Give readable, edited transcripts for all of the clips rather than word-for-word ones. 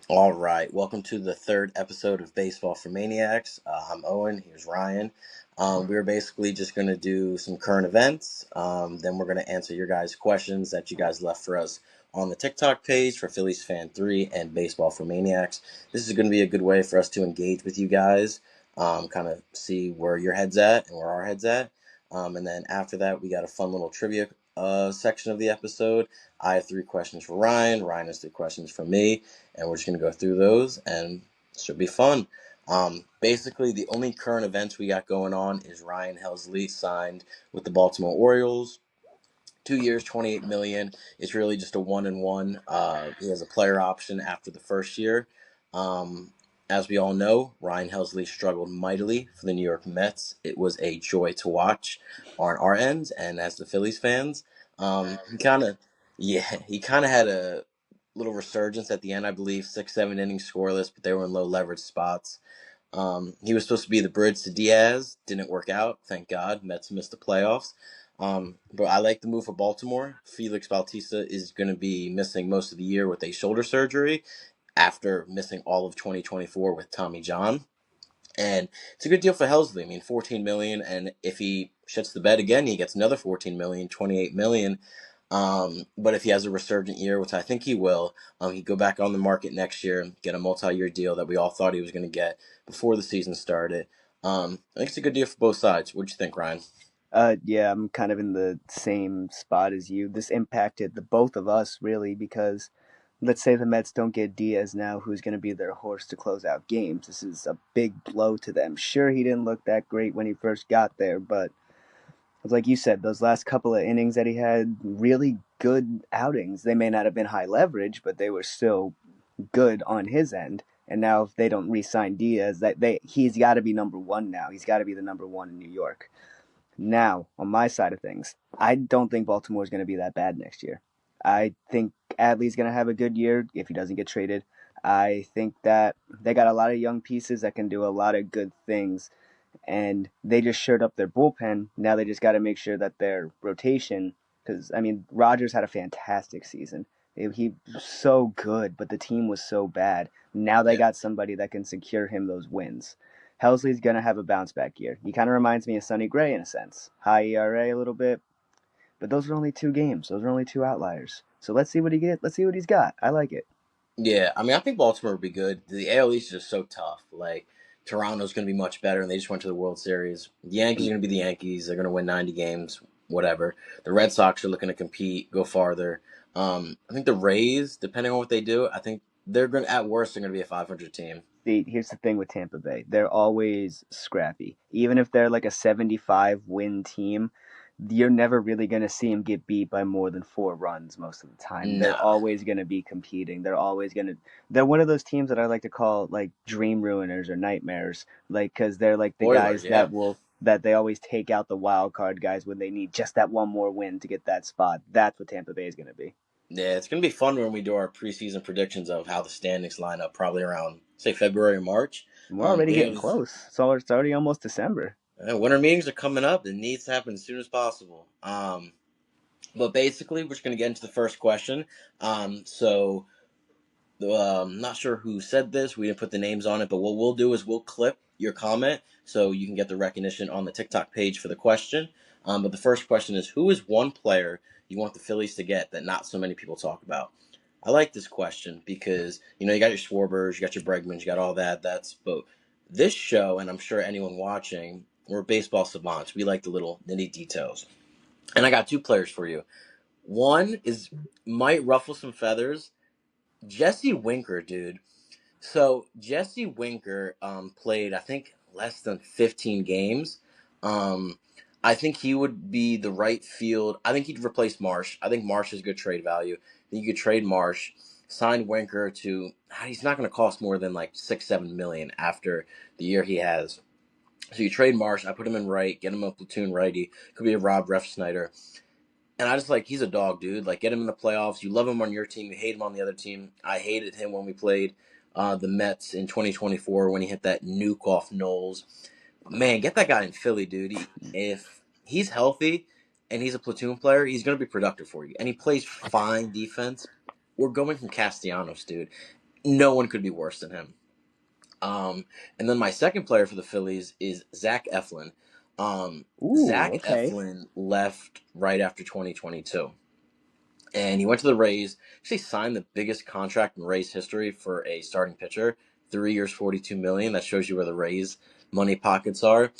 All right, welcome to the third episode of Baseball for Maniacs. I'm Owen. Here's Ryan. We're basically just going to do some current events. Then we're going to answer your guys' questions that you guys left for us on the TikTok page for Phillies Fan 3 and Baseball for Maniacs. This is going to be a good way for us to engage with you guys, kind of see where your head's at and where our head's at. And then after that, we got a fun little trivia section of the episode. I have 3 questions for Ryan. Ryan has 3 questions for me, and we're just going to go through those, and it should be fun. Basically, the only current events we got going on is Ryan Helsley signed with the Baltimore Orioles. 2 years, 28 million. It's really just a one and one. He has a player option after the first year. Um, as we all know, Ryan Helsley struggled mightily for the New York Mets. It was a joy to watch on our end, and as the Phillies fans, he kind of, yeah, he kind of had a little resurgence at the end. I believe 6, 7 innings scoreless, but they were in low leverage spots. He was supposed to be the bridge to Diaz. Didn't work out. Thank God. Mets missed the playoffs. But I like the move for Baltimore. Felix Bautista is going to be missing most of the year with a shoulder surgery after missing all of 2024 with Tommy John. And it's a good deal for Helsley. I mean, 14 million, and if he shits the bed again, he gets another 14 million, 28 million. But if he has a resurgent year, which I think he will, he'd go back on the market next year, get a multi-year deal that we all thought he was going to get before the season started. I think it's a good deal for both sides. What'd you think, Ryan? Yeah, I'm kind of in the same spot as you. This impacted the both of us really because let's say the Mets don't get Diaz now, who's going to be their horse to close out games. This is a big blow to them. Sure, he didn't look that great when he first got there, but like you said, those last couple of innings that he had, really good outings. They may not have been high leverage, but they were still good on his end. And now if they don't re-sign Diaz, he's got to be number one now. He's got to be the number one in New York. Now, on my side of things, I don't think Baltimore is going to be that bad next year. I think Adley's going to have a good year if he doesn't get traded. I think that they got a lot of young pieces that can do a lot of good things, and they just shored up their bullpen. Now they just got to make sure that their rotation, because I mean, Rogers had a fantastic season. He was so good, but the team was so bad. Now they Yeah. got somebody that can secure him those wins. Helsley's gonna have a bounce back year. He kind of reminds me of Sonny Gray in a sense. High ERA a little bit, but those are only 2 games. Those are only two outliers. So let's see what he get. Let's see what he's got. I like it. Yeah, I mean, I think Baltimore would be good. The AL East is just so tough. Like, Toronto's going to be much better, and they just went to the World Series. The Yankees are going to be the Yankees. They're going to win 90 games, whatever. The Red Sox are looking to compete, go farther. I think the Rays, depending on what they do, I think they're going to, at worst, they're going to be a 500 team. See, here's the thing with Tampa Bay. They're always scrappy. Even if they're like a 75 win team, you're never really going to see them get beat by more than 4 runs most of the time. They're Nah. always going to be competing. They're one of those teams that I like to call like dream ruiners or nightmares. Like, because they're like the Oilers, guys yeah. that they always take out the wild card guys when they need just that one more win to get that spot. That's what Tampa Bay is going to be. Yeah, it's going to be fun when we do our preseason predictions of how the standings line up, probably around, say, February or March. We're already We getting have close. So it's already almost December. winter meetings are coming up. It needs to happen as soon as possible. But basically, we're just going to get into the first question. So, not sure who said this. We didn't put the names on it, but what we'll do is we'll clip your comment so you can get the recognition on the TikTok page for the question. But the first question is, who is one player you want the Phillies to get that not so many people talk about? I like this question because, you got your Schwarbers, you got your Bregmans, you got all that. But this show, and I'm sure anyone watching, we're baseball savants. We like the little nitty details. And I got 2 players for you. One is might ruffle some feathers. Jesse Winker, dude. So Jesse Winker played, I think, less than 15 games. Um, I think he would be the right field. I think he'd replace Marsh. I think Marsh is good trade value. I think you could trade Marsh, sign Winker to. He's not going to cost more than like 6, 7 million after the year he has. So you trade Marsh. I put him in right, get him a platoon righty. Could be a Rob Refsnyder. And I just like he's a dog, dude. Like get him in the playoffs. You love him on your team. You hate him on the other team. I hated him when we played the Mets in 2024 when he hit that nuke off Knowles. Man, get that guy in Philly, dude. If he's healthy and he's a platoon player, he's going to be productive for you. And he plays fine defense. We're going from Castellanos, dude. No one could be worse than him. And then my second player for the Phillies is Zach Eflin. Ooh, Zach okay. Eflin left right after 2022, and he went to the Rays. Actually, signed the biggest contract in Rays history for a starting pitcher. 3 years, 42 million. That shows you where the Rays money pockets are.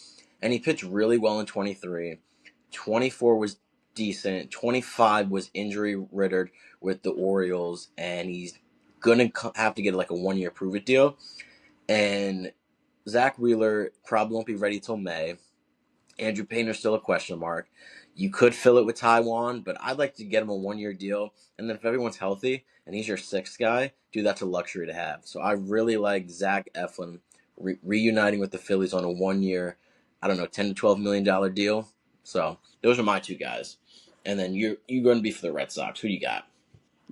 And he pitched really well in 23. 24 was decent. 25 was injury rittered with the Orioles, and he's gonna have to get like a 1 year prove it deal. And Zach Wheeler probably won't be ready till May. Andrew Painter's still a question mark. You could fill it with Taiwan, but I'd like to get him a 1 year deal. And then if everyone's healthy and he's your sixth guy, dude, that's a luxury to have. So I really like Zach Eflin reuniting with the Phillies on a 1 year, I don't know, $10 to $12 million deal. So those are my two guys. And then you're going to be for the Red Sox. Who do you got?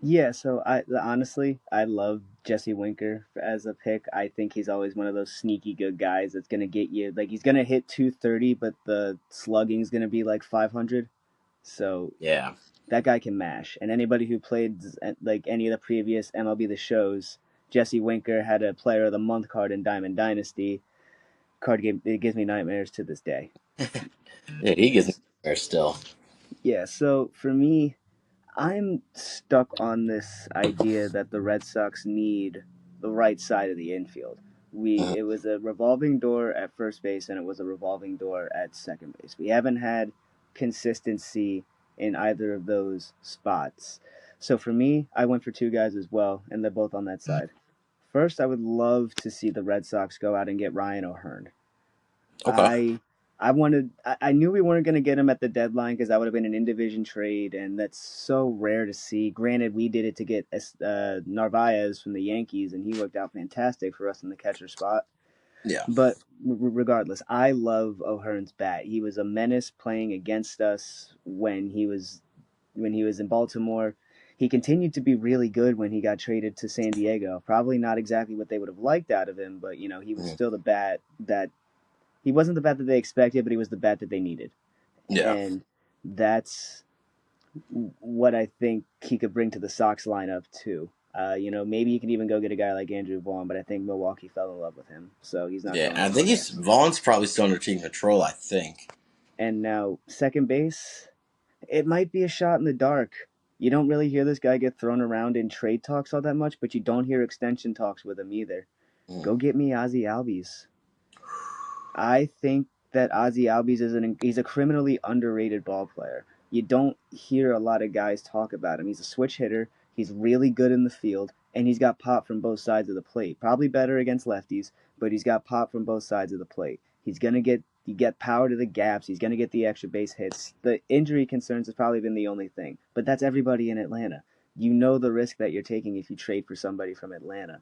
Yeah, so I honestly I love Jesse Winker as a pick. I think he's always one of those sneaky good guys that's gonna get you like he's gonna hit 230, but the slugging's gonna be like 500. So Yeah. that guy can mash. And anybody who played like any of the previous MLB The Shows, Jesse Winker had a Player of the Month card in Diamond Dynasty. Card game it gives me nightmares to this day. Yeah, he gives me there still. Yeah, so for me, I'm stuck on this idea that the Red Sox need the right side of the infield. Mhm. It was a revolving door at first base and it was a revolving door at second base. We haven't had consistency in either of those spots. So for me, I went for two guys as well, and they're both on that side. First, I would love to see the Red Sox go out and get Ryan O'Hearn. Okay. I I knew we weren't going to get him at the deadline because that would have been an in division trade, and that's so rare to see. Granted, we did it to get Narvaez from the Yankees, and he worked out fantastic for us in the catcher spot. Yeah. But regardless, I love O'Hearn's bat. He was a menace playing against us when he was in Baltimore. He continued to be really good when he got traded to San Diego. Probably not exactly what they would have liked out of him, but he was Mhm. still the bat that he wasn't the bat that they expected, but he was the bat that they needed. Yeah. And that's what I think he could bring to the Sox lineup too. Maybe you can even go get a guy like Andrew Vaughn, but I think Milwaukee fell in love with him, so he's not Yeah. going And I think anywhere. Vaughn's probably still under team control, I think. And now second base, it might be a shot in the dark. You don't really hear this guy get thrown around in trade talks all that much, but you don't hear extension talks with him either. Mm. Go get me Ozzy Albies. I think that Ozzy Albies he's a criminally underrated ball player. You don't hear a lot of guys talk about him. He's a switch hitter. He's really good in the field, and he's got pop from both sides of the plate. Probably better against lefties, but he's got pop from both sides of the plate. He's gonna get power to the gaps. He's gonna get the extra base hits. The injury concerns has probably been the only thing, but that's everybody in Atlanta. You know the risk that you're taking if you trade for somebody from Atlanta.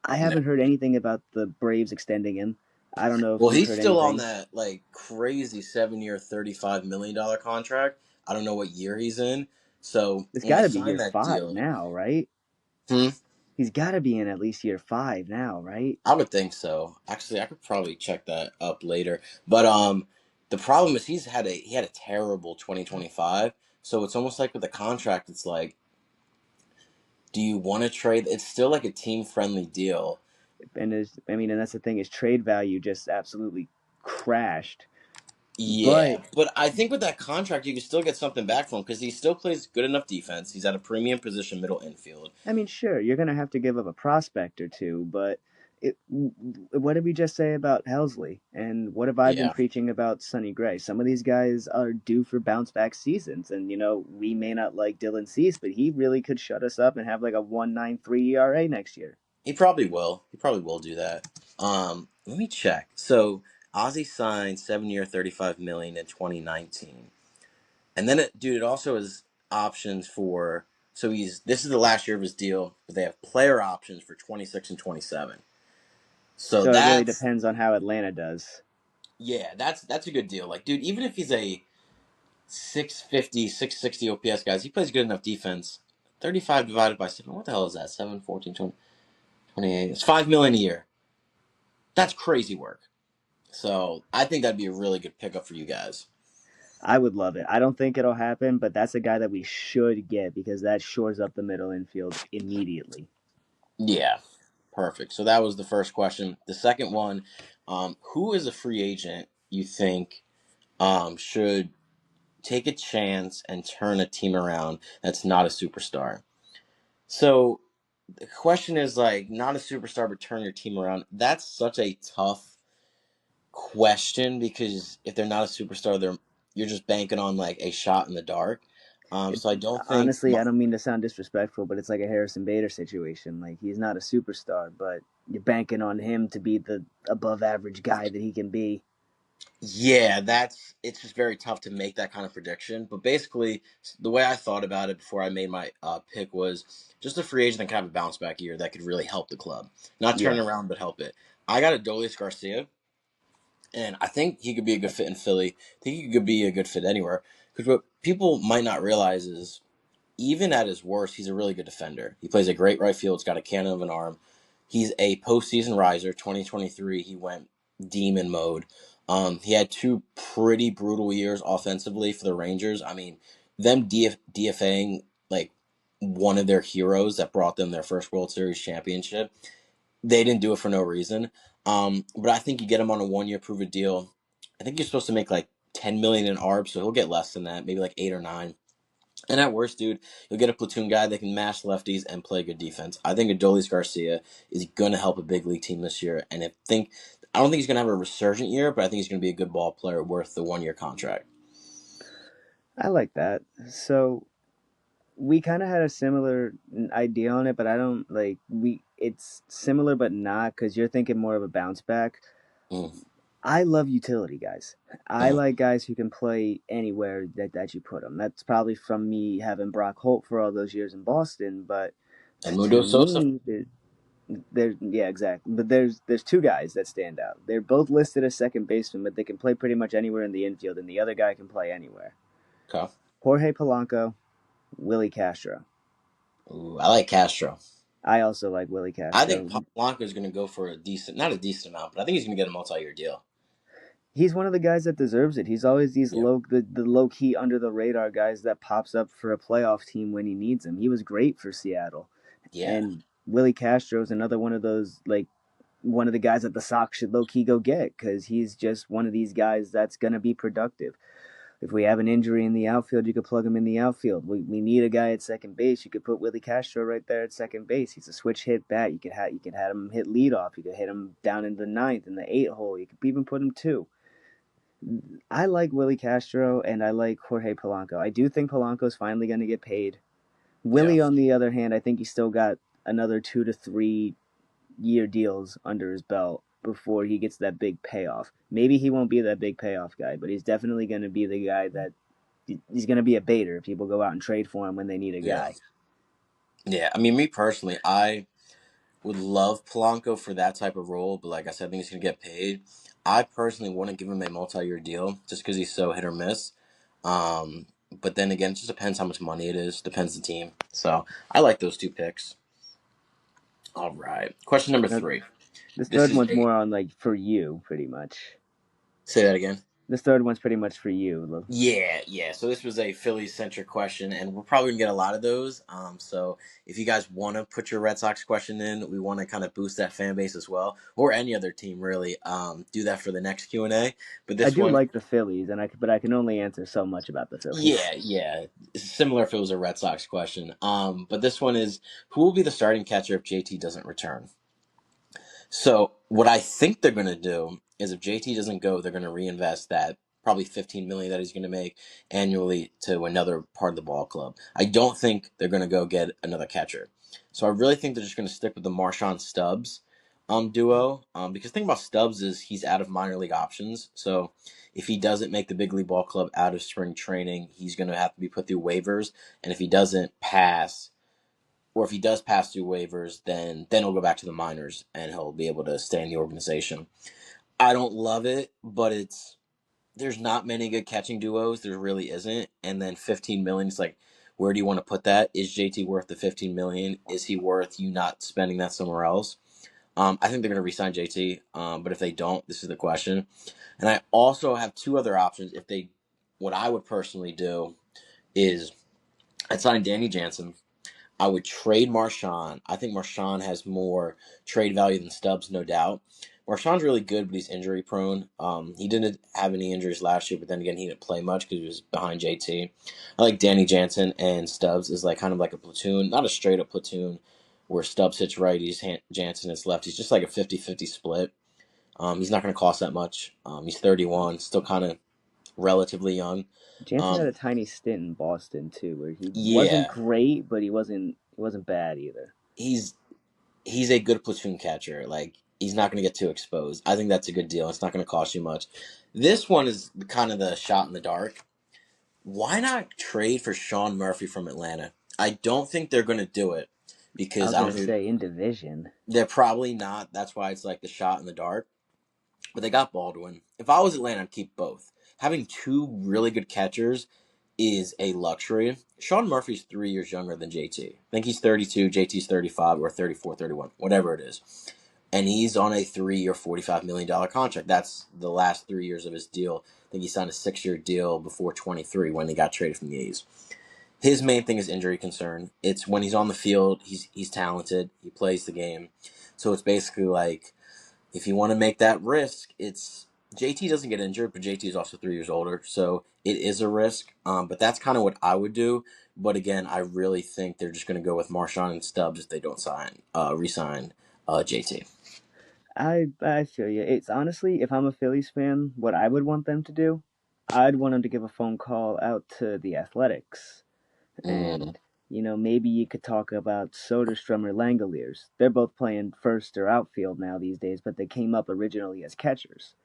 I No. haven't heard anything about the Braves extending him. I don't know if Well, you've he's heard still on anything. that like crazy 7 year, $35 million contract. I don't know what year he's in. So It's when got they to be signed year that five deal, now, right? hmm, He's got to be in at least year five now, right? I would think so. Actually, I could probably check that up later. But the problem is he had a terrible 2025. So it's almost like with the contract, it's like, do you want to trade? It's still like a team friendly deal. And that's the thing is trade value just absolutely crashed. Yeah, But but I think with that contract, you can still get something back from him because he still plays good enough defense. He's at a premium position, middle infield. I mean, sure, you're gonna have to give up a prospect or two, but what did we just say about Helsley? And what have I been Yeah, preaching about Sonny Gray? Some of these guys are due for bounce back seasons, and we may not like Dylan Cease, but he really could shut us up and have like a 1.93 ERA next year. he probably will. He probably will do that. Let me check. So Ozzy signed 7 year, 35 million in 2019, and then it also has options for. So this is the last year of his deal, but they have player options for 26 and 27. So So it really that's depends on how Atlanta does. yeah, that's a good deal. Like, dude, even if he's a 650, 660 OPS guys. He plays good enough defense. 35 divided by 7. What the hell is that? 7, 14, 20, 28. It's 5 million a year. That's crazy work. So I think that'd be a really good pickup for you guys. I would love it. I don't think it'll happen, but that's a guy that we should get because that shores up the middle infield immediately. Yeah. Perfect. So that was the first question. The second one, who is a free agent you think should take a chance and turn a team around that's not a superstar? So the question is like not a superstar but turn your team around. That's such a tough question because if they're not a superstar, you're just banking on like a shot in the dark. It, So I don't think. honestly, I don't mean to sound disrespectful, but it's like a Harrison Bader situation. Like he's not a superstar, but you're banking on him to be the above average guy that he can be. Yeah, it's just very tough to make that kind of prediction. But basically, the way I thought about it before I made my pick was just a free agent that can have a bounce back year that could really help the club, not turn Yeah, it around but help it. I got Adolis Garcia, and I think he could be a good fit in Philly. I think he could be a good fit anywhere because what people might not realize is even at his worst, he's a really good defender. He plays a great right field. He's got a cannon of an arm. He's a postseason riser. 2023, he went demon mode. He had two pretty brutal years offensively for the Rangers. I mean, them DFAing like one of their heroes that brought them their first World Series championship. They didn't do it for no reason. But I think you get him on a 1 year prove it deal. I think you're supposed to make like 10 million in ARB, so he'll get less than that, maybe like 8 or 9. And at worst, dude, you'll get a platoon guy that can mash lefties and play good defense. I think Adolis Garcia is going to help a big league team this year. And I don't think he's going to have a resurgent year, but I think he's going to be a good ball player worth the 1 year contract. I like that. So we kind of had a similar idea on it, but I don't like we. It's similar but not because you're thinking more of a bounce back. Mm, I love utility guys. I mm. like guys who can play anywhere that you put them. That's probably from me having Brock Holt for all those years in Boston. But And to Mundo Sosa. me, there's yeah, exactly. But there's two guys that stand out. They're both listed as second baseman, but they can play pretty much anywhere in the infield, and the other guy can play anywhere. Okay. Jorge Polanco, Willie Castro. Ooh, I like Castro. I also like Willie I think Castro. Polanco is going to go for not a decent amount, but I think he's going to get a multi year deal. He's one of the guys that deserves it. He's always these Yeah. the low key under the radar guys that pops up for a playoff team when he needs him. He was great for Seattle, Yeah. and Willie Castro is another one of those like one of the guys that the Sox should low key go get because he's just one of these guys that's gonna be productive. If we have an injury in the outfield, you could plug him in the outfield. We need a guy at second base. You could put Willie Castro right there at second base. He's a switch hit bat. You could have him hit leadoff. You could hit him down in the ninth in the 8 hole. You could even put him two. I like Willie Castro and I like Jorge Polanco. I do think Polanco's finally going to get paid. Yeah. Willie, on the other hand, I think he's still got another 2 to 3 year deals under his belt before he gets that big payoff. Maybe he won't be that big payoff guy, but he's definitely going to be the guy that he's going to be a baiter. People go out and trade for him when they need a Yeah. guy. Yeah. I mean, me personally, I would love Polanco for that type of role, but like I said, I think he's going to get paid. I personally wouldn't give him a multi-year deal just because he's so hit or miss. But then again, it just depends how much money it is. Depends the team. So I like those two picks. All right. Question number Now, 3. this This third is one's a more on like for you, pretty much. say that again. This third one's pretty much for you. Yeah, yeah. So this was a Philly centric question, and we're probably gonna get a lot of those. So if you guys want to put your Red Sox question in, we want to kind of boost that fan base as well, or any other team really. Do that for the next Q&A. But I this do one, like the Phillies, but I can only answer so much about the Phillies. yeah, yeah, it's similar if it was a Red Sox question. But this one is who will be the starting catcher if JT doesn't return? So what I think they're going to do is if JT doesn't go, they're going to reinvest that probably 15 million that he's going to make annually to another part of the ball club. I don't think they're going to go get another catcher. So I really think they're just going to stick with the Marshawn Stubbs duo because the thing about Stubbs is he's out of minor league options. So if he doesn't make the big league ball club out of spring training, he's going to have to be put through waivers. And if he doesn't pass, or if he does pass through waivers, then he'll go back to the minors and he'll be able to stay in the organization. I don't love it, but there's not many good catching duos. There really isn't. And then 15 million is like, where do you want to put that? Is JT worth the 15 million? Is he worth you not spending that somewhere else? I think they're going to resign JT, but if they don't, this is the question. And I also have two other options. What I would personally do is I'd sign Danny Jansen. I would trade Marshawn. I think Marshawn has more trade value than Stubbs, no doubt. Marshawn's really good, but he's injury prone. He didn't have any injuries last year, but then again, he didn't play much because he was behind JT. I like Danny Jansen and Stubbs is like kind of like a platoon, not a straight up platoon where Stubbs hits right, Jansen hits left. He's just like a 50-50 split. He's not going to cost that much. He's 31, still kind of relatively young. Jansen had Um, a tiny stint in Boston too, where he wasn't yeah, great, but he wasn't bad either. he's he's a good platoon catcher. Like he's not going to get too exposed. I think that's a good deal. It's not going to cost you much. This one is kind of the shot in the dark. Why not trade for Sean Murphy from Atlanta? I don't think they're going to do it I because was I gonna don't think say in division. they're probably not. That's why it's like the shot in the dark. But they got Baldwin. If I was Atlanta, I'd keep both. Having two really good catchers is a luxury. Sean Murphy's 3 years younger than JT. I think he's 32, JT's 35, or 34, 31, whatever it is. And he's on a 3 year, $45 million contract. That's the last 3 years of his deal. I think he signed a 6 year deal before 23 when he got traded from the A's. His main thing is injury concern. It's when he's on the field, he's talented. He plays the game. So it's basically like if you want to make that risk, it's JT doesn't get injured, but JT is also 3 years older, so it is a risk. But that's kind of what I would do. But again, I really think they're just going to go with Marshawn and Stubbs if they don't resign JT. I feel you. It's honestly, if I'm a Phillies fan, what I would want them to do, I'd want them to give a phone call out to the Athletics, Mm, and maybe you could talk about Soderstrom or Langoliers. They're both playing first or outfield now these days, but they came up originally as catchers.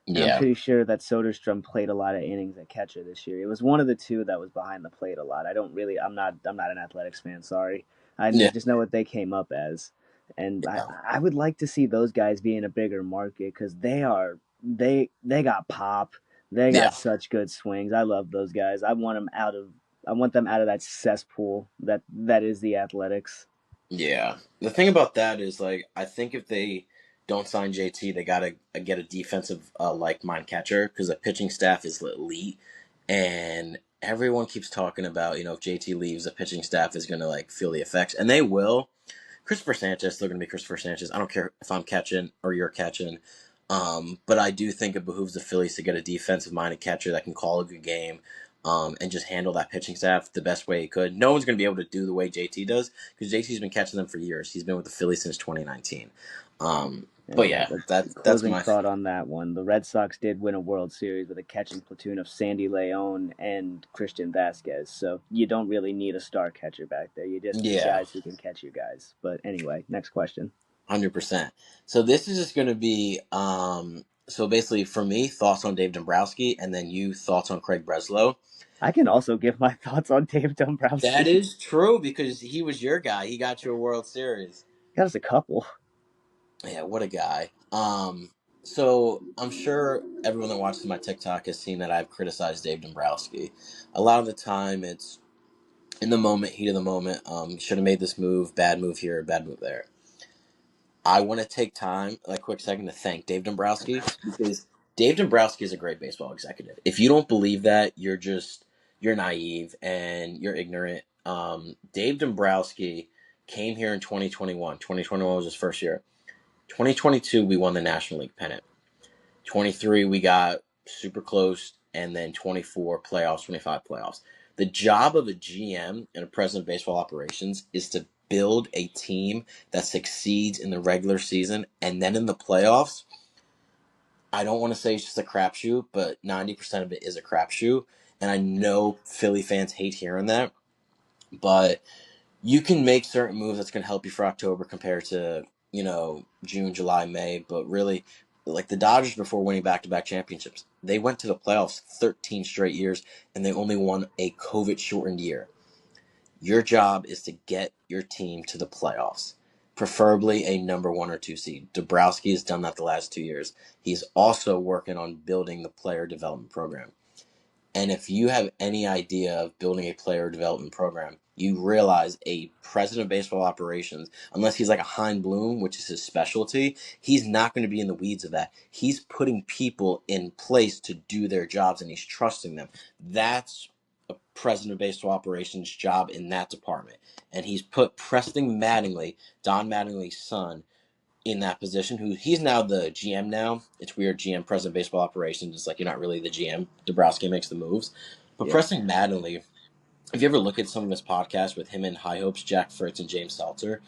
And I'm yeah, pretty sure that Soderstrom played a lot of innings at catcher this year. It was one of the two that was behind the plate a lot. I'm not an Athletics fan, sorry. I yeah, just know what they came up as. And I, yeah, I would like to see those guys be in a bigger market because they got pop. They yeah. got such good swings. I love those guys. I want them out of that cesspool that is the Athletics. Yeah. The thing about that is, like, I think if they don't sign JT, they gotta get a defensive like mind catcher because the pitching staff is elite, and everyone keeps talking about if JT leaves, the pitching staff is gonna like feel the effects, and they will. Christopher Sanchez still gonna be Christopher Sanchez. I don't care if I'm catching or you're catching. But I do think it behooves the Phillies to get a defensive minded catcher that can call a good game, and just handle that pitching staff the best way he could. No one's going to be able to do the way JT does because JT's been catching them for years. He's been with the Phillies since 2019. But And yeah, the that's closing my thought on that one: the Red Sox did win a World Series with a catching platoon of Sandy Leon and Christian Vasquez. So you don't really need a star catcher back there. You just need yeah, guys who can catch you guys. But anyway, next question. 100%. So this is just going to be so basically for me thoughts on Dave Dombrowski, and then you thoughts on Craig Breslow. I can also give my thoughts on Dave That Dombrowski. is true because he was your guy. He got you a World Series. Got us a couple. Yeah, what a guy. So I'm sure everyone that watches my TikTok has seen that I've criticized Dave Dombrowski. A lot of the time, it's in the moment, heat of the moment. Should have made this move, bad move here, bad move there. I want to take time, like quick second, to thank Dave Dombrowski because Dave Dombrowski is a great baseball executive. If you don't believe that, you're naive and you're ignorant. Dave Dombrowski came here in 2021. 2021 was his first year. 2022, we won the National League pennant. 23, we got super close, and then 24 playoffs, 25 playoffs. The job of a GM and a president of baseball operations is to build a team that succeeds in the regular season, and then in the playoffs, I don't want to say it's just a crapshoot, but 90% of it is a crapshoot. And I know Philly fans hate hearing that, but you can make certain moves that's going to help you for October compared to June, July, May. But really, like the Dodgers before winning back-to-back championships, they went to the playoffs 13 straight years, and they only won a COVID-shortened year. Your job is to get your team to the playoffs, preferably a number 1 or 2 seed. Dabrowski has done that the last 2 years. He's also working on building the player development program. And if you have any idea of building a player development program, you realize a president of baseball operations, unless he's like a Hein Bloom, which is his specialty, he's not going to be in the weeds of that. He's putting people in place to do their jobs and he's trusting them. That's president of baseball operations job in that department. And he's put Preston Mattingly, Don Mattingly's son, in that position. Who he's now the GM now. It's weird, GM, president of baseball operations. It's like you're not really the GM. Dabrowski makes the moves. But Yeah. Preston Mattingly, if you ever look at some of his podcasts with him and High Hopes, Jack Fritz and James Seltzer,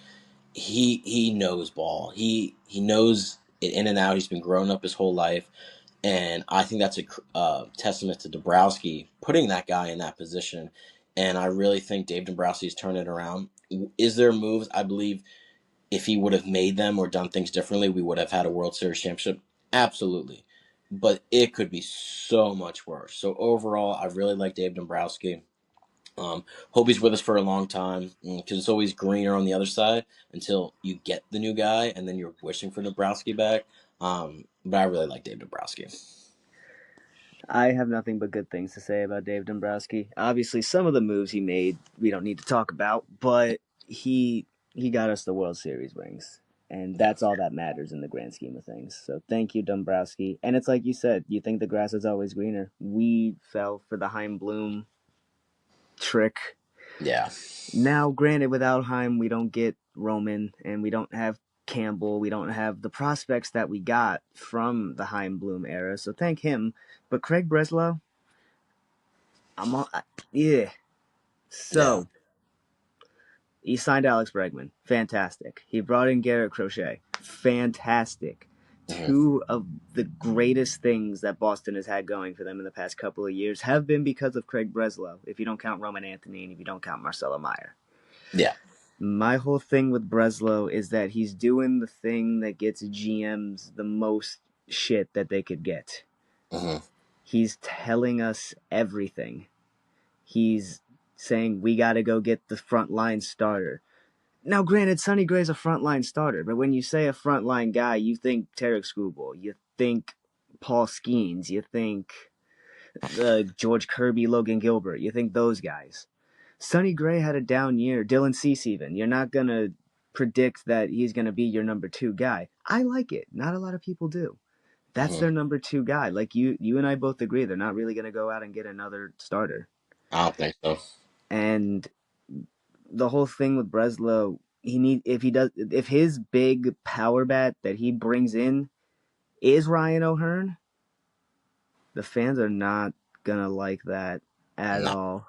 he knows ball. He knows it in and out. He's been growing up his whole life. And I think that's a testament to Dabrowski putting that guy in that position. And I really think Dave Dombrowski's turned it around. Is there moves? I believe if he would have made them or done things differently, we would have had a World Series championship. Absolutely. But it could be so much worse. So overall, I really like Dave Dombrowski. Hope he's with us for a long time because it's always greener on the other side until you get the new guy and then you're wishing for Dombrowski back. But I really like Dave Dombrowski. I have nothing but good things to say about Dave Dombrowski. Obviously, some of the moves he made we don't need to talk about, but he got us the World Series rings, and Yeah. that's all that matters in the grand scheme of things. So thank you, Dombrowski. And it's like you said, you think the grass is always greener. We fell for the Heim Bloom trick. Yeah. Now, granted, without Heim, we don't get Roman, and we don't have Campbell. We don't have the prospects that we got from the Heim Bloom era. So thank him. But Craig Breslow, I'm on. Yeah. Yeah. So he signed Alex Bregman. Fantastic. He brought in Garrett Crochet. Fantastic. Hmm. Two of the greatest things that Boston has had going for them in the past couple of years have been because of Craig Breslow, if you don't count Roman Anthony and if you don't count Marcelo Meyer. Yeah. My whole thing with Breslow is that he's doing the thing that gets GMs the most shit that they could get. Hmm. He's telling us everything. He's saying we got to go get the frontline starter. Now, granted, Sonny Gray's a frontline starter, but when you say a frontline guy, you think Tarek Skubal, you think Paul Skeens, you think George Kirby, Logan Gilbert, you think those guys. Sonny Gray had a down year. Dylan Cease, even. You're not going to predict that he's going to be your number two guy. I like it. Not a lot of people do. That's Hmm. their number two guy. Like you and I both agree, they're not really going to go out and get another starter. I don't think so. And the whole thing with Breslow, if his big power bat that he brings in is Ryan O'Hearn, the fans are not gonna like that at No. all.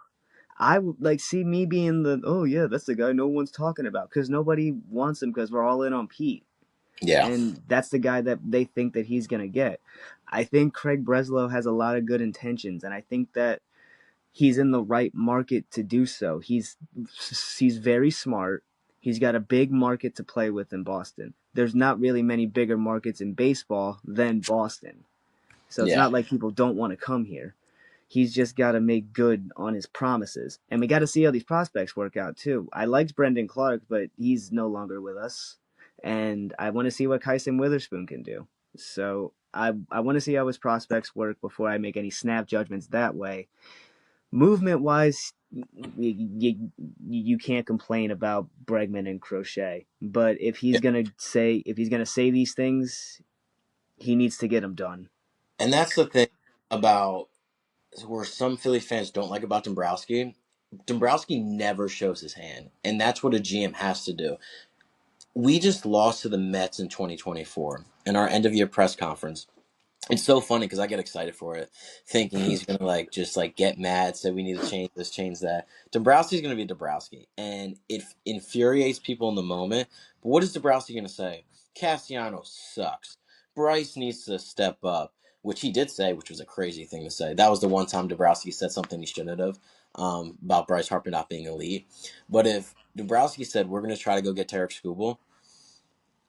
I would like see me being the oh yeah, that's the guy no one's talking about because nobody wants him because we're all in on Pete, Yeah. and that's the guy that they think that he's gonna get. I think Craig Breslow has a lot of good intentions, and I think that he's in the right market to do so. He's very smart. He's got a big market to play with in Boston. There's not really many bigger markets in baseball than Boston. So it's Yeah. not like people don't want to come here. He's just got to make good on his promises. And we got to see how these prospects work out, too. I liked Brendan Clark, but he's no longer with us. And I want to see what Kyson Witherspoon can do. So I want to see how his prospects work before I make any snap judgments that way. Movement wise, you can't complain about Bregman and Crochet. But Yeah. if he's gonna say these things, he needs to get them done. And that's the thing about where some Philly fans don't like about Dombrowski. Dombrowski never shows his hand, and that's what a GM has to do. We just lost to the Mets in 2024 in our end of year press conference. It's so funny because I get excited for it, thinking he's gonna like just like get mad, say we need to change this, change that. Dombrowski's gonna be Dombrowski, and it infuriates people in the moment. But what is Dombrowski gonna say? Castellanos sucks. Bryce needs to step up, which he did say, which was a crazy thing to say. That was the one time Dombrowski said something he shouldn't have about Bryce Harper not being elite. But if Dombrowski said we're gonna try to go get Tarek Skubal,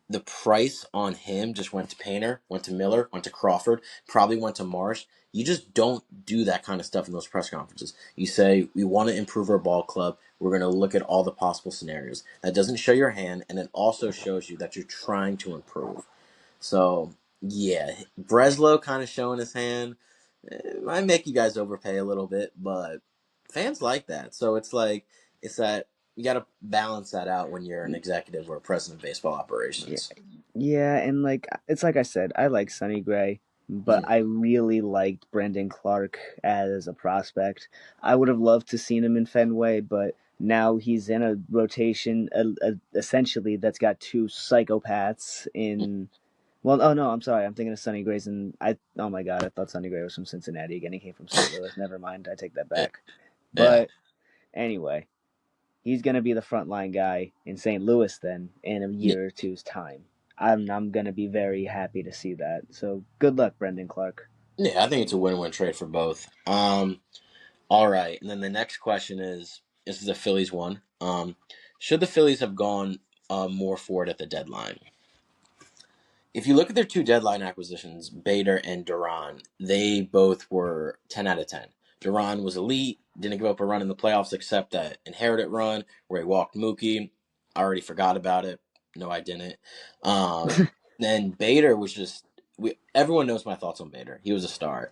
the price on him just went to Painter, went to Miller, went to Crawford, probably went to Marsh. You just don't do that kind of stuff in those press conferences. You say, we want to improve our ball club. We're going to look at all the possible scenarios. That doesn't show your hand, and it also shows you that you're trying to improve. So, yeah, Breslow kind of showing his hand. It might make you guys overpay a little bit, but fans like that. So it's that you got to balance that out when you're an executive or a president of baseball Yeah, operations. yeah, and like it's like I said, I like Sonny Gray. but Mhm. I really liked Brendan Clark as a prospect. I would have loved to seen him in Fenway, but now he's in a rotation essentially that's got two psychopaths in. Well, oh no, I'm sorry. I'm thinking of Sonny Grayson. Oh my god, I thought Sonny Gray was from Cincinnati again. He came from St. Louis. Never mind. I take that Yeah. back. Yeah. But anyway, he's going to be the frontline guy in St. Louis then in a Yeah. year or two's time. I'm going to be very happy to see that. So good luck, Brendan Clark. Yeah, I think it's a win-win trade for both. All right, and then the next question is: this is a Phillies one. Should the Phillies have gone more for it at the deadline? If you look at their two deadline acquisitions, Bader and Duran, they both were 10 out of 10. Duran was elite, didn't give up a run in the playoffs except that inherited run where he walked Mookie. I already forgot about it. No, I didn't. Then Bader was just everyone knows my thoughts on Bader. He was a star.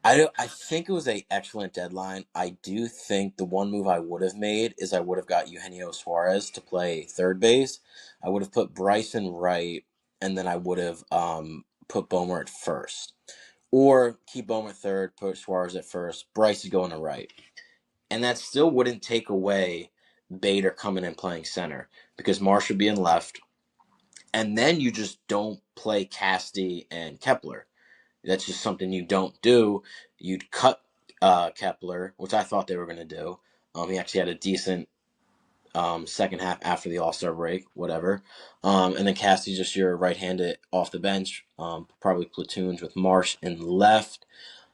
I think it was a excellent deadline. I do think the one move I would have made is I would have got Eugenio Suarez to play third base. I would have put Bryson right, and then I would have put Bomer at first, or keep Bomer at third, put Suarez at first. Bryce is going to right, and that still wouldn't take away Bader coming and playing center because Marsh would be in left, and then you just don't play Casty and Kepler. That's just something you don't do. You'd cut Kepler, which I thought they were going to do. He actually had a decent second half after the All Star break, whatever. And then Cassie's just your right handed off the bench, probably platoons with Marsh in left.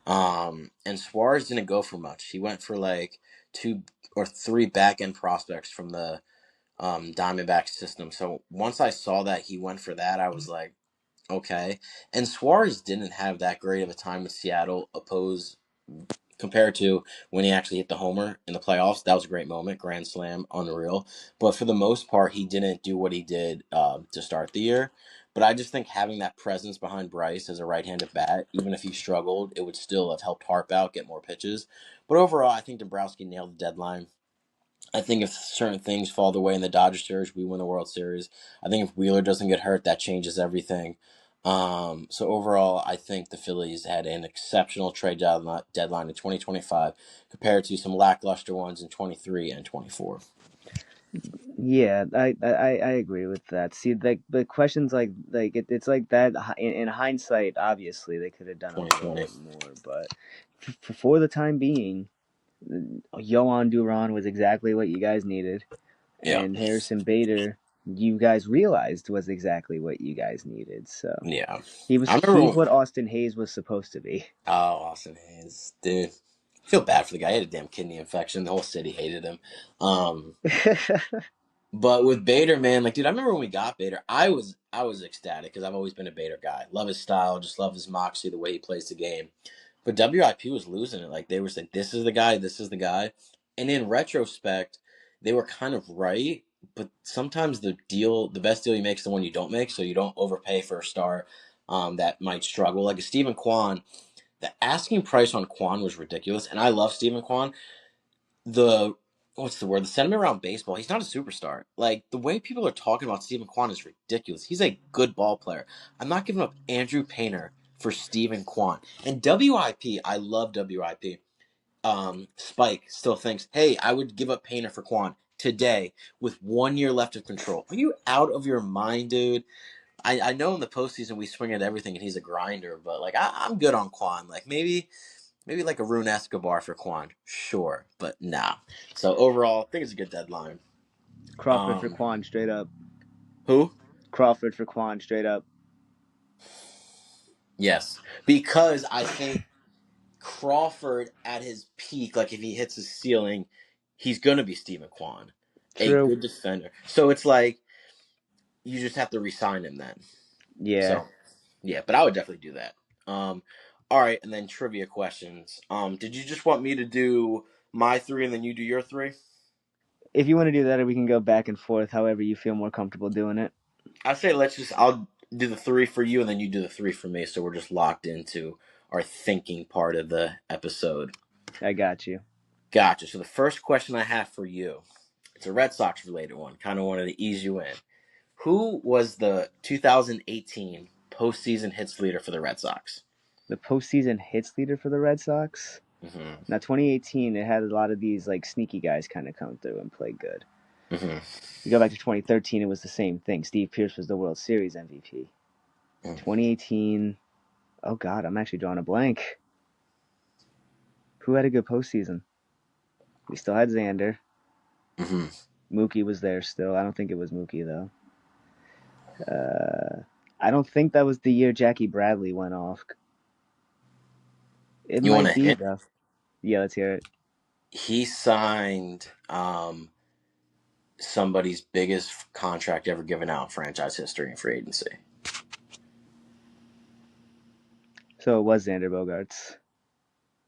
And Suarez didn't go for much. He went for like two or three back end prospects from the Diamondback system. So once I saw that he went for that, I was like, okay. And Suarez didn't have that great of a time with Seattle oppose compared to when he actually hit the homer in the playoffs. That was a great moment, grand slam, unreal. But for the most part, he didn't do what he did to start the year. But I just think having that presence behind Bryce as a right-handed bat, even if he struggled, it would still have helped Harp out, get more pitches. But overall, I think Dombrowski nailed the deadline. I think if certain things fall the way in the Dodgers series, we win the World Series. I think if Wheeler doesn't get hurt, that changes everything. So overall, I think the Phillies had an exceptional trade deadline in 2025 compared to some lackluster ones in 23 and 24. Yeah, I agree with that. See, like the questions it's like that in hindsight. Obviously, they could have done a little 2020. bit more, but for the time being, Yohan Duran was exactly what you guys needed, Yeah. and Harrison Bader, you guys realized was exactly what you guys needed. So Yeah. I he's remember. what Austin Hayes was supposed to be. Oh, Austin Hayes. Dude. I feel bad for the guy. He had a damn kidney infection. The whole city hated him. Um, But with Bader, man, like, dude, I remember when we got Bader, I was ecstatic because I've always been a Bader guy. Love his style, just love his moxie, the way he plays the game. But WIP was losing it. Like they were saying, this is the guy, this is the guy. And in retrospect, they were kind of right. But sometimes the best deal you make is the one you don't make, so you don't overpay for a star that might struggle. Like a Stephen Kwan, the asking price on Kwan was ridiculous, and I love Stephen Kwan. The what's the word? The sentiment around baseball. He's not a superstar. Like the way people are talking about Stephen Kwan is ridiculous. He's a good ball player. I'm not giving up Andrew Painter for Stephen Kwan. And WIP, I love WIP. Spike still thinks, hey, I would give up Painter for Kwan today with 1 year left of control. Are you out of your mind, dude? I know in the postseason we swing at everything and he's a grinder, but like I'm good on Kwan. Like maybe like a Rune Escobar for Quan, sure, but nah. So overall, I think it's a good deadline. Crawford for Um, Quan, straight up. who? Crawford for Quan, straight up. Yes, because I think Crawford at his peak, like if he hits his ceiling, he's gonna be Stephen Kwan, a True. good defender. So it's like you just have to resign him then. Yeah. So yeah, but I would definitely do that. All right, and then trivia questions. Did you just want me to do my three and then you do your three? If you want to do that, we can go back and forth however you feel more comfortable doing it. I say I'll do the three for you and then you do the three for me, so we're just locked into our thinking part of the episode. I got you. Gotcha. So the first question I have for you, it's a Red Sox related one. Kind of wanted to ease you in. Who was the 2018 postseason hits leader for the Red Sox? The postseason hits leader for the Red Sox. Mm-hmm. Now, 2018, it had a lot of these like sneaky guys kind of come through and play good. Mm-hmm. You go back to 2013, it was the same thing. Steve Pearce was the World Series MVP. 2018, oh God, I'm actually drawing a blank. Who had a good postseason? We still had Xander. Mm-hmm. Mookie was there still. I don't think it was Mookie though. I don't think that was the year Jackie Bradley went off. It You want might to be hint? though. Yeah, let's hear it. He signed somebody's biggest contract ever given out in franchise history in free agency. So it was Xander Bogaerts.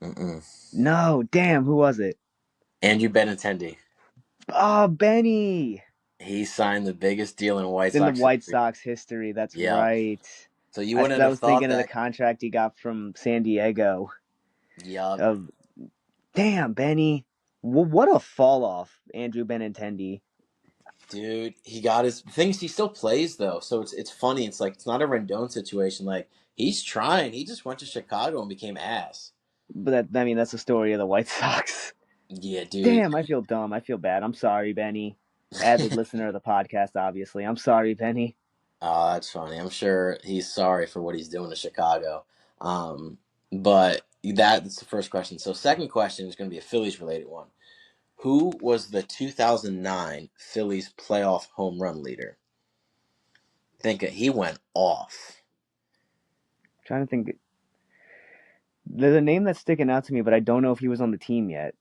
Mm-mm. No, damn, who was it? Andrew Benintendi. Oh, Benny. He signed the biggest deal in White In the Sox White history. Sox history, that's Yep. right. So you Because wouldn't I have was thought thinking of the that. contract he got from San Diego. Yep. Of damn Benny, what a fall off, Andrew Benintendi. Dude, he got his things. He still plays though, so it's funny. It's like it's not a Rendon situation. Like he's trying. He just went to Chicago and became ass. But that's the story of the White Sox. Yeah, dude. Damn, I feel dumb. I feel bad. I'm sorry, Benny. Avid listener of the podcast, obviously. I'm sorry, Benny. Oh, that's funny. I'm sure he's sorry for what he's doing to Chicago. But that's the first question. So second question is going to be a Phillies related one. Who was the 2009 Phillies playoff home run leader? Think it. He went off. I'm trying to think. There's a name that's sticking out to me, but I don't know if he was on the team yet.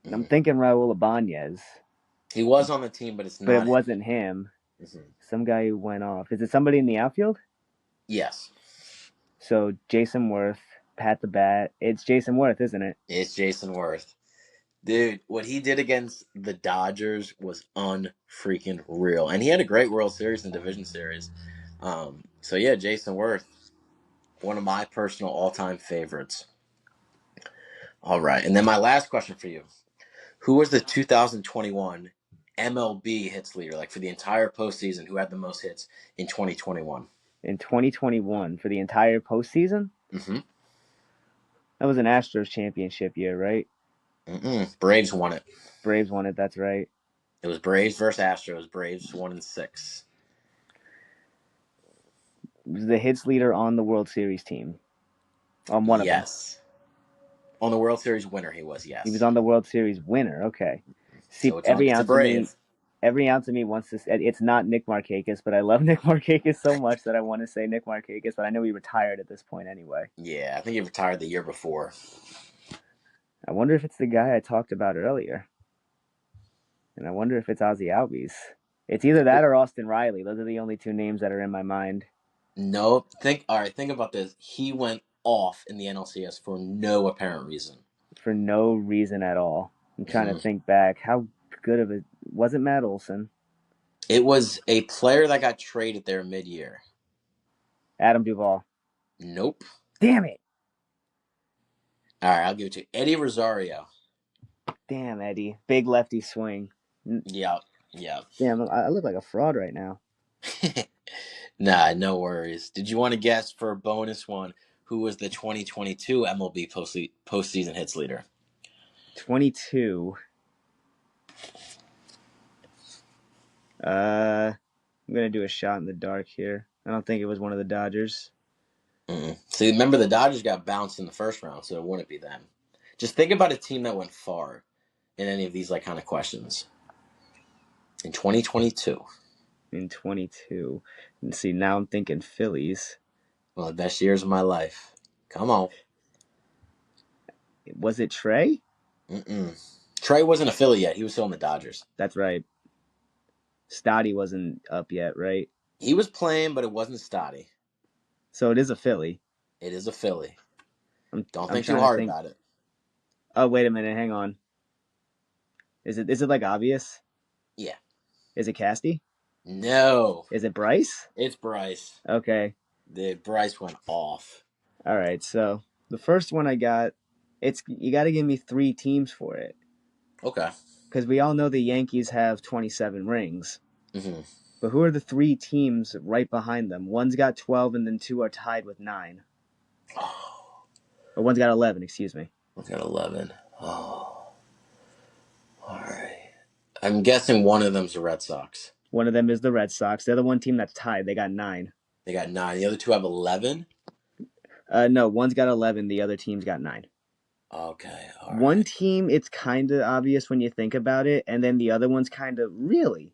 I'm Mhm. thinking Raul Ibanez, He was on the team, but it's but it not him. wasn't him. Mhm. Some guy who went off. Is it somebody in the outfield? Yes, So Jason Worth, Pat the Bat. It's Jason Worth, isn't it? it's Jason Worth. Dude, what he did against the Dodgers was unfreaking real. And he had a great World Series and Division Series. So yeah, Jason Worth, one of my personal all-time favorites. All right. And then my last question for you. Who was the 2021 MLB hits leader, like for the entire postseason, who had the most hits in 2021? In 2021 for the entire postseason? Mm-hmm. That was an Astros championship year, right? Mm-mm. Braves won it. Braves won it, that's right. It was Braves versus Astros. Braves 1-6. He was the hits leader on the World Series team. On one of them. Yes. On the World Series winner, he was, He was yes. on the World Series winner. Okay. See, So it's a Brave. every ounce of me wants to say it's not Nick Markakis, but I love Nick Markakis so much that I want to say Nick Markakis, but I know he retired at this point anyway. Yeah, I think he retired the year before. I wonder if it's the guy I talked about earlier. And I wonder if it's Ozzy Albies. It's either that or Austin Riley. Those are the only two names that are in my mind. Nope. All right, think about this. He went off in the NLCS for no apparent reason. For no reason at all. I'm trying to Mhm. think back. How good of a was it Matt Olson? It was a player that got traded there mid-year. Adam Duvall. Nope. Damn it. All right, I'll give it to you. Eddie Rosario. Damn, Eddie. Big lefty swing. Yep. Yep. Damn, I look like a fraud right now. Nah, no worries. Did you want to guess for a bonus one who was the 2022 MLB postseason hits leader? 22. I'm going to do a shot in the dark here. I don't think it was one of the Dodgers. Mm-mm. See, remember the Dodgers got bounced in the first round, so it wouldn't be them. Just think about a team that went far in any of these like kind of questions. In 2022. In 22. And see, now I'm thinking Phillies. One of the best years of my life. Come on. Was it Trey? Mm-mm. Trey wasn't a Philly yet. He was still in the Dodgers. That's right. Stotty wasn't up yet, right? He was playing, but it wasn't Stotty. So it is a Philly. It is a Philly. Don't I'm think too trying to hard think. about it. Oh, wait a minute. Hang on. Is it like obvious? Yeah. Is it Casty? No. Is it Bryce? It's Bryce. Okay. Bryce went off. All right. So the first one I got, you got to give me three teams for it. Okay. Because we all know the Yankees have 27 rings. Mm-hmm. But who are the three teams right behind them? One's got 12, and then two are tied with 9. Or one's got 11, excuse me. We've got 11. Oh, all right. I'm guessing one of them's the Red Sox. One of them is the Red Sox. The other one team that's tied, they got 9. They got 9. The other two have 11. No, one's got 11, the other team's got 9. Okay, all One right. team, it's kind of obvious when you think about it, and then the other one's kind of really.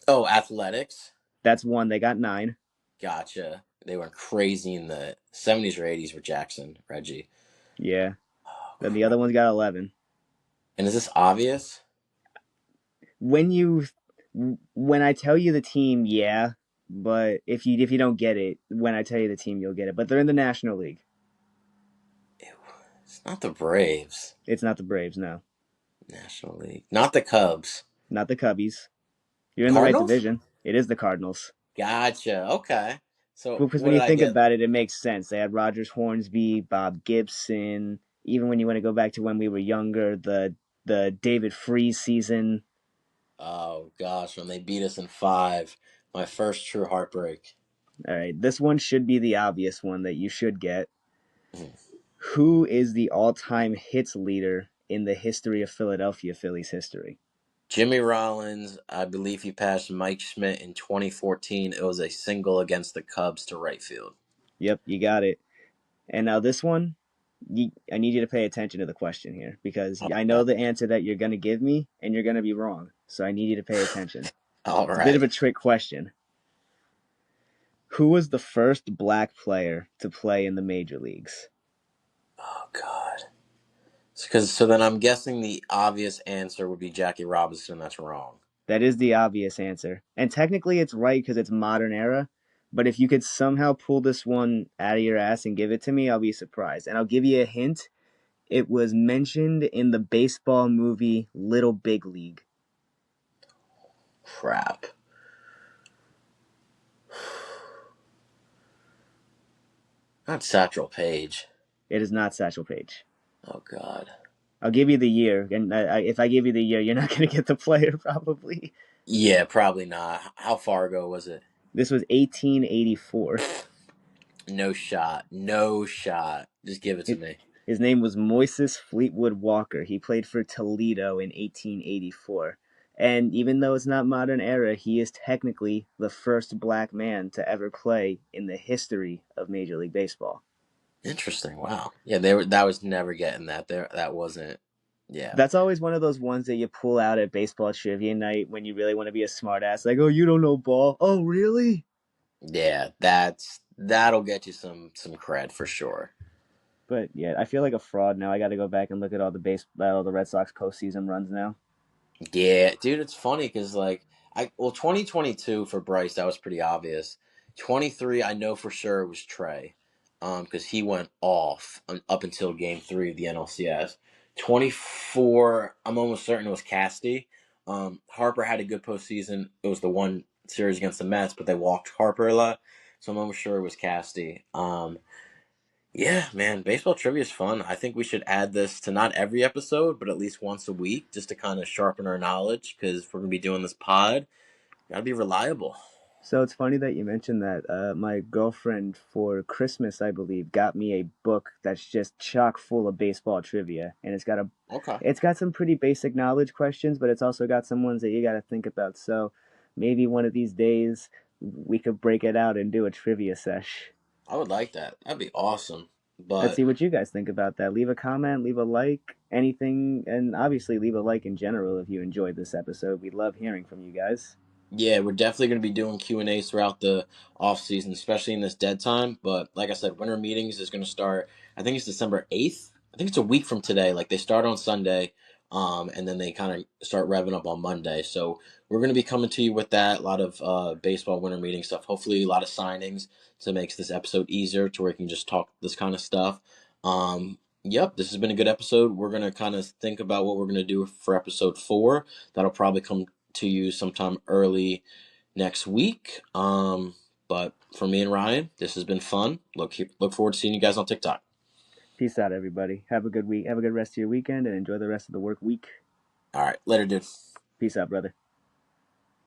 Oh, Athletics. That's one, they got 9. Gotcha. They went crazy in the 70s or 80s with Jackson, Reggie. Yeah. Oh, Then the other crap. one's got 11. And is this obvious? When I tell you the team, yeah, but if you don't get it, when I tell you the team, you'll get it. But they're in the National League. It's not the Braves. It's not the Braves, no. National League. Not the Cubs. Not the Cubbies. You're in the right Cardinals? division. It is the Cardinals. Gotcha. Okay. So Because what when did you I think get? about it, it makes sense. They had Rogers Hornsby, Bob Gibson. Even when you want to go back to when we were younger, the David Freese season. Oh gosh, when they beat us in 5, my first true heartbreak. All right, this one should be the obvious one that you should get. Mhm. Who is the all-time hits leader in the history of Philadelphia Phillies history? Jimmy Rollins, I believe he passed Mike Schmidt in 2014. It was a single against the Cubs to right field. Yep, you got it. And now this one, I need you to pay attention to the question here because I Okay. know the answer that you're going to give me and you're going to be wrong. So I need you to pay attention. All It's a bit of right. a trick question. Who was the first black player to play in the major leagues? Oh God. So then I'm guessing the obvious answer would be Jackie Robinson. That's wrong. That is the obvious answer. And technically it's right because it's modern era. But if you could somehow pull this one out of your ass and give it to me, I'll be surprised. And I'll give you a hint. It was mentioned in the baseball movie Little Big League. Crap. Not Satchel Paige. It is not Satchel Paige. Oh God. I'll give you the year, and if I give you the year, you're not going to get the player probably. Yeah, probably not. How far ago was it? This was 1884. No shot. No shot. Just give it to It, me. his name was Moises Fleetwood Walker. He played for Toledo in 1884. And even though it's not modern era, he is technically the first black man to ever play in the history of Major League Baseball. Interesting. Wow. Yeah, they were. That was never getting that. There. That wasn't. Yeah. That's always one of those ones that you pull out at baseball trivia night when you really want to be a smartass. Like, oh, you don't know ball. Oh, really? Yeah. That'll get you some cred for sure. But yeah, I feel like a fraud now. I got to go back and look at all the Red Sox postseason runs now. Yeah, dude, it's funny because like 2022 for Bryce that was pretty obvious. 23, I know for sure it was Trey, because he went off up until Game 3 of the NLCS. 24, I'm almost certain it was Casty. Harper had a good postseason. It was the one series against the Mets, but they walked Harper a lot, so I'm almost sure it was Casty. Yeah, man, baseball trivia is fun. I think we should add this to not every episode, but at least once a week, just to kind of sharpen our knowledge. Because if we're gonna be doing this pod, gotta be reliable. So it's funny that you mentioned that. My girlfriend for Christmas, I believe, got me a book that's just chock full of baseball trivia, and Okay, it's got some pretty basic knowledge questions, but it's also got some ones that you got to think about. So maybe one of these days we could break it out and do a trivia sesh. I would like that. That'd be awesome. Let's But see what you guys think about that. Leave a comment, leave a like, anything, and obviously leave a like in general if you enjoyed this episode. We love hearing from you guys. yeah, we're definitely going to be doing Q&As throughout the off season, especially in this dead time. But like I said, winter meetings is going to start. I think it's December 8th. I think it's a week from today. Like they start on Sunday, and then they kind of start revving up on Monday. So we're going to be coming to you with that. A lot of baseball winter meeting stuff. Hopefully, a lot of signings to make this episode easier to where we can just talk this kind of stuff. Yep, this has been a good episode. We're going to kind of think about what we're going to do for episode 4. That'll probably come to you sometime early next week. But for me and Ryan, this has been fun. Look forward to seeing you guys on TikTok. Peace out, everybody. Have a good week. Have a good rest of your weekend and enjoy the rest of the work week. All right, later, dude. Peace out, brother.